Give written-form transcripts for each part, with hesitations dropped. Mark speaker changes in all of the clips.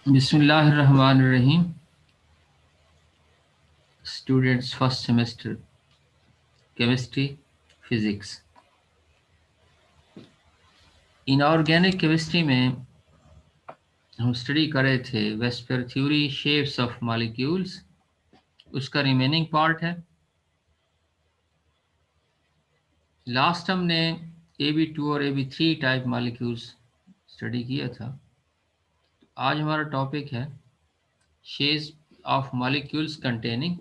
Speaker 1: बिस्मिल्लाहिर्रहमानिर्रहीम। Students, first semester chemistry physics. Inorganic chemistry में हम स्टडी कर रहे थे VSEPR theory shapes of molecules. उसका रिमेनिंग पार्ट है। लास्ट हमने AB2 और AB3 टाइप मॉलिक्यूल्स स्टडी किया था। आज हमारा टॉपिक है shapes of molecules containing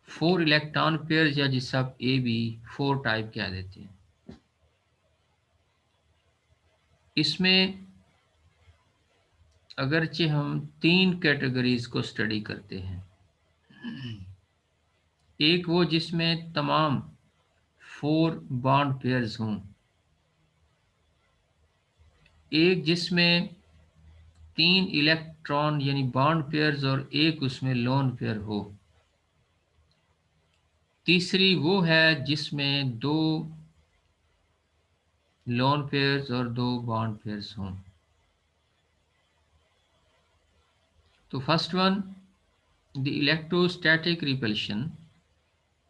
Speaker 1: 4 electron pairs, या जिसे आप AB4 टाइप कह देते हैं। इसमें अगरचे हम 3 कैटेगरीज को स्टडी करते हैं। एक वो जिसमें तमाम 4 बॉन्ड पेयर्स हों, एक जिसमें 3 इलेक्ट्रॉन यानी बॉन्ड पेयर्स और एक उसमें लोन पेयर हो, तीसरी वो है जिसमें 2 लोन पेयर्स और 2 बॉन्ड पेयर्स हों। तो first one, the electrostatic repulsion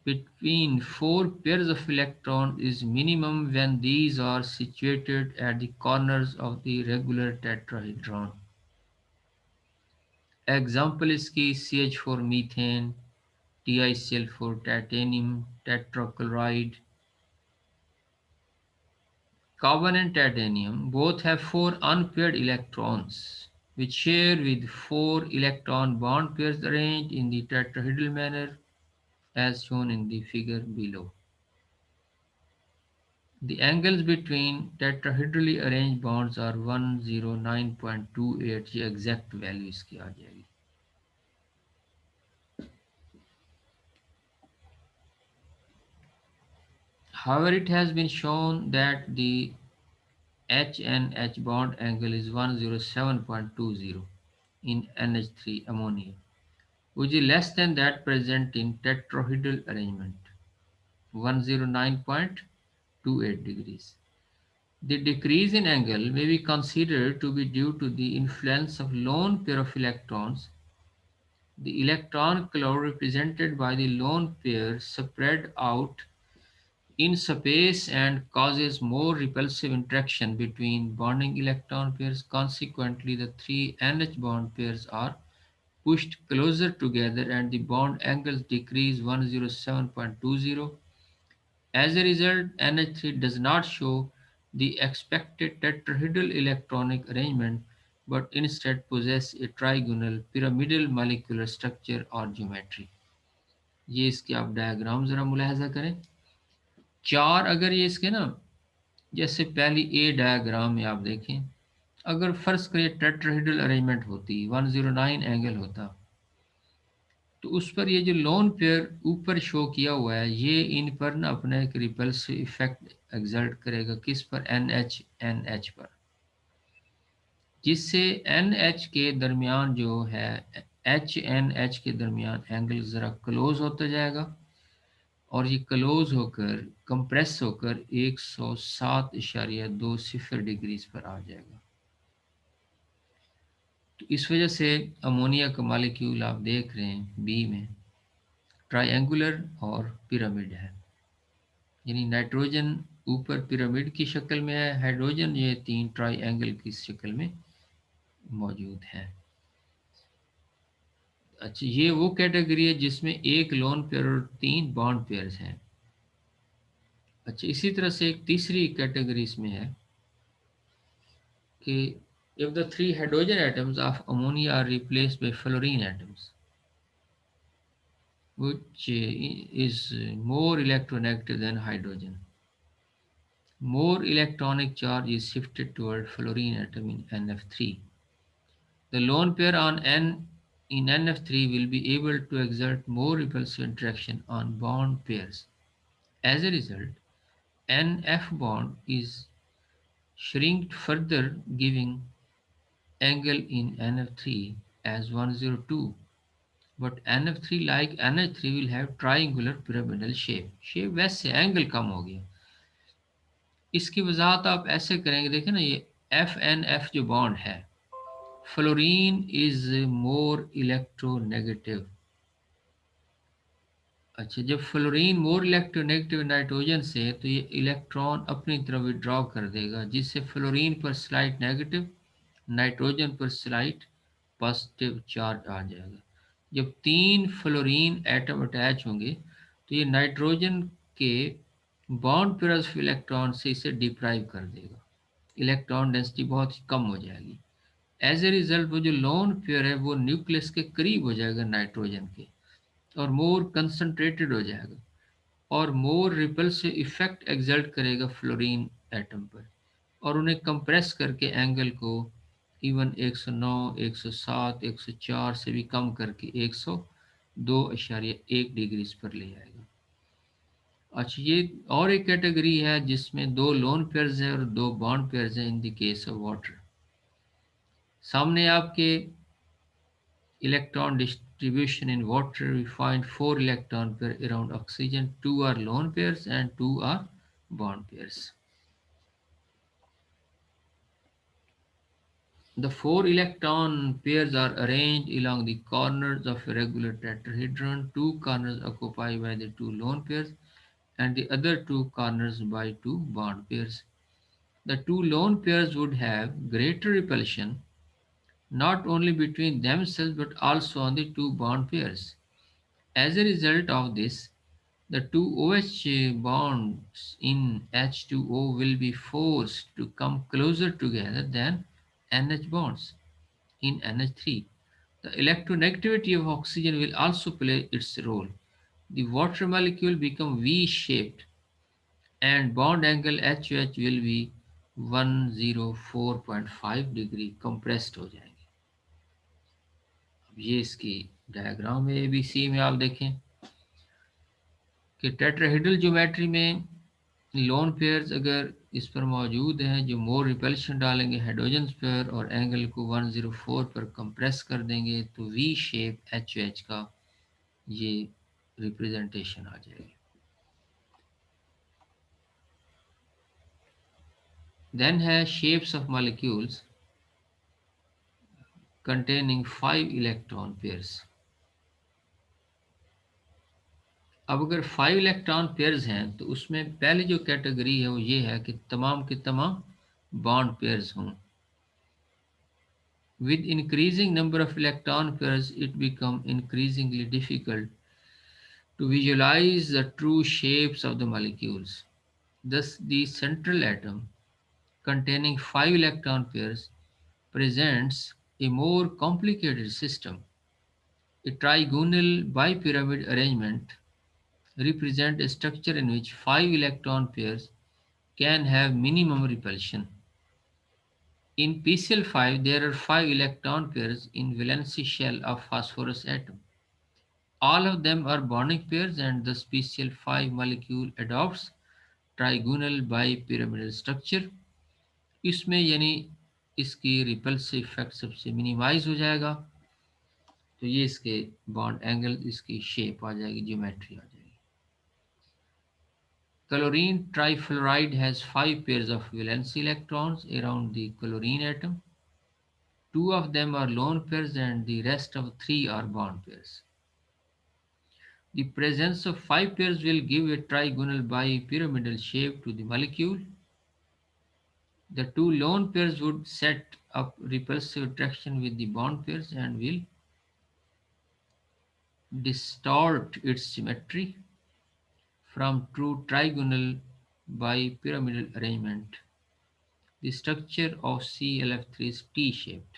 Speaker 1: between 4 pairs of electrons is minimum when these are situated at the corners of the regular tetrahedron. Example इसकी CH4 methane, TiCl4 titanium tetrachloride. Carbon and titanium both have 4 unpaired electrons which share with 4 electron bond pairs arranged in the tetrahedral manner as shown in the figure below. The angles between tetrahedrally arranged bonds are 109.28, ये exact value इसकी आ जाएगी। However, it has been shown that the HNH bond angle is 107.20 in NH3 ammonia, which is less than that present in tetrahedral arrangement, 109.28 degrees. The decrease in angle may be considered to be due to the influence of lone pair of electrons. The electron cloud represented by the lone pair spread out in space and causes more repulsive interaction between bonding electron pairs. Consequently, the 3 NH bond pairs are pushed closer together and the bond angles decrease 107.20. As a result, NH3 does not show the expected tetrahedral electronic arrangement but instead possess a trigonal pyramidal molecular structure or geometry. ये इसके आप diagram ज़रा मुलाहजा करें। 4 अगर ये इसके ना, जैसे पहली ए डायग्राम में आप देखें, अगर फर्स्ट करें टेट्राहेड्रल अरेंजमेंट होती 109 एंगल होता, तो उस पर ये जो लोन पेयर ऊपर शो किया हुआ है, ये इन पर ना अपना एक रिपल्सिव इफेक्ट एग्जर्ट करेगा। किस पर? NH पर, जिससे NH के दरमियान जो है, HNH के दरमियान एंगल ज़रा क्लोज होता जाएगा और ये क्लोज होकर कंप्रेस होकर 107.20 डिग्रीज पर आ जाएगा। तो इस वजह से अमोनिया का मॉलिक्यूल आप देख रहे हैं बी में ट्रायंगुलर और पिरामिड है, यानी नाइट्रोजन ऊपर पिरामिड की शक्ल में है, हाइड्रोजन ये 3 ट्रायंगल की शक्ल में मौजूद है। अच्छा, ये वो कैटेगरी है जिसमें एक लोन पेयर और 3 बॉन्ड पेयर्स हैं। अच्छा, इसी तरह से एक तीसरी कैटेगरी इसमें है कि if the 3 hydrogen atoms of ammonia are replaced by fluorine atoms, which is more electronegative than hydrogen, more electronic charge is shifted toward fluorine atom in NF3. The lone pair on N in NF3 will be able to exert more repulsive interaction on bond pairs. As a result, NF bond is shrinked further, giving angle in NF3 as 102. But NF3 like NH3 will have triangular pyramidal shape. Shape वैसे angle कम हो गया। इसकी वजाहत आप ऐसे करेंगे, देखें ना, ये FNF जो बॉन्ड है, फ्लोरीन इज मोर इलेक्ट्रोनेगेटिव। अच्छा, जब फ्लोरीन मोर इलेक्ट्रोनेगेटिव नाइट्रोजन से, तो ये इलेक्ट्रॉन अपनी तरफ विड्रॉ कर देगा, जिससे फ्लोरीन पर स्लाइट नेगेटिव, नाइट्रोजन पर स्लाइट पॉजिटिव चार्ज आ जाएगा। जब तीन फ्लोरीन एटम अटैच होंगे, तो ये नाइट्रोजन के बॉन्ड पेयर्स ऑफ इलेक्ट्रॉन से इसे डिप्राइव कर देगा। इलेक्ट्रॉन डेंसिटी बहुत ही कम हो जाएगी। एज ए रिजल्ट वो जो लोन पेयर है वो न्यूक्लियस के करीब हो जाएगा नाइट्रोजन के, और मोर कंसंट्रेटेड हो जाएगा, और मोर रिपल्सिव इफेक्ट एक्सर्ट करेगा फ्लोरीन एटम पर, और उन्हें कंप्रेस करके एंगल को इवन 109, 107, 104 से भी कम करके 102.1 डिग्रीज पर ले आएगा। अच्छा, ये और एक कैटेगरी है जिसमें दो लोन पेयर्स हैं और दो बॉन्ड पेयर्स हैं in the case of water. सामने आपके electron distribution in water, we find 4 electron pair around oxygen, 2 are lone pairs and 2 are bond pairs. The 4 electron pairs are arranged along the corners of a regular tetrahedron. Two corners occupied by the two lone pairs and the other two corners by two bond pairs. The two lone pairs would have greater repulsion not only between themselves but also on the two bond pairs. As a result of this, the two OH bonds in H2O will be forced to come closer together than NH bonds in NH3. The electronegativity of oxygen will also play its role. The water molecule become V-shaped and bond angle HOH will be 104.5 degree compressed हो जाएंगे। अब ये इसकी diagram है ABC में आप देखें कि टेट्राहेड्रल ज्योमेट्री में लोन पेयर्स अगर इस पर मौजूद हैं जो मोर रिपल्शन डालेंगे हाइड्रोजन पर और एंगल को 104 पर कंप्रेस कर देंगे, तो वी शेप एच एच का ये रिप्रेजेंटेशन आ जाएगी। देन है shapes of molecules containing 5 electron pairs. अब अगर 5 इलेक्ट्रॉन पेयर्स हैं तो उसमें पहली जो कैटेगरी है वो ये है कि तमाम के तमाम बॉन्ड पेयर्स हों। With increasing number of electron pairs, it becomes increasingly difficult to visualize the true shapes of the molecules. Thus, the central atom, containing 5 electron pairs, presents a more complicated system. A trigonal bipyramid arrangement represents a structure in which 5 electron pairs can have minimum repulsion. In PCl5, there are 5 electron pairs in valency shell of phosphorus atom. All of them are bonding pairs and the special 5 molecule adopts trigonal bipyramidal structure. इसमें यानी इसकी repulsive effect सबसे minimise हो जाएगा, तो ये इसके bond angle, इसकी शेप आ जाएगी, ज्योमेट्री आ जाएगी। Chlorine trifluoride has 5 pairs of valence electrons around the chlorine atom. 2 of them are lone pairs and the rest of 3 are bond pairs. The presence of 5 pairs will give a trigonal bipyramidal shape to the molecule. The two lone pairs would set up repulsive attraction with the bond pairs and will distort its symmetry from true trigonal bipyramidal arrangement. The structure of ClF3 is T-shaped.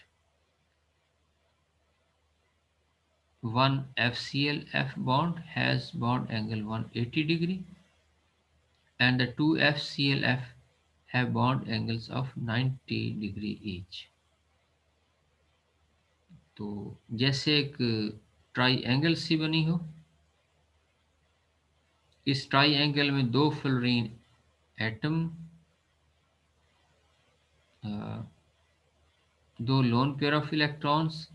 Speaker 1: One FCl F bond has bond angle 180 degree and the two FClF have bond angles of 90 degree each. तो जैसे एक try angle C बनी हो, इस try angle में दो fluorine atom, दो lone pair of electrons,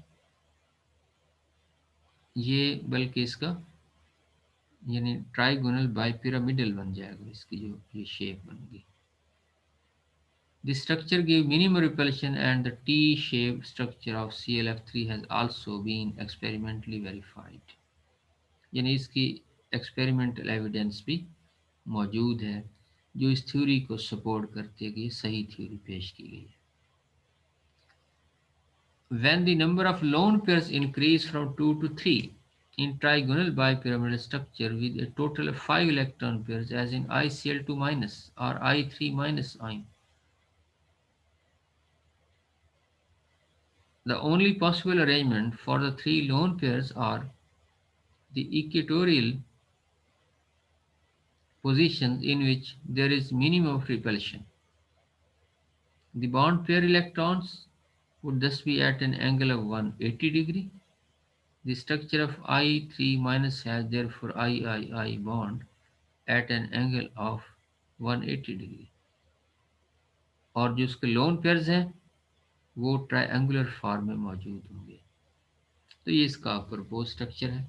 Speaker 1: ये बल्कि इसका यानी ट्राइगोनल बाइपिरामिडल बन जाएगा, इसकी जो ये शेप बनेगी। The structure gave minimum repulsion and the T-shaped structure of ClF3 has also been experimentally verified. यानी इसकी एक्सपेरिमेंटल एविडेंस भी मौजूद है जो इस थ्योरी को सपोर्ट करती है कि ये सही थ्योरी पेश की गई है. When the number of lone pairs increase from 2 to 3 in trigonal bipyramidal structure with a total of 5 electron pairs as in ICl2 minus or I3 minus ion, the only possible arrangement for the three lone pairs are the equatorial positions in which there is minimum of repulsion. The bond pair electrons would thus be at an angle of 180 degree. The structure of I3 minus has therefore III bond at an angle of 180 degree. और जो उसके lone pairs हैं वो triangular form में मौजूद होंगे. तो ये इसका प्रपोज स्ट्रक्चर है.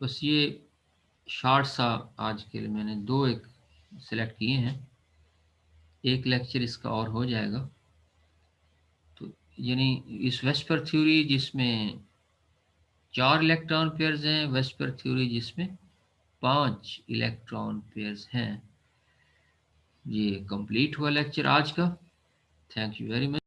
Speaker 1: बस ये शॉर्ट सा आज के लिए मैंने दो एक सेलेक्ट किए हैं. एक लेक्चर इसका और हो जाएगा. तो यानी इस वेस्पर थ्योरी जिसमें 4 इलेक्ट्रॉन पेयर्स हैं, वेस्पर थ्योरी जिसमें 5 इलेक्ट्रॉन पेयर्स हैं. ये कंप्लीट हुआ लेक्चर आज का. Thank you very much.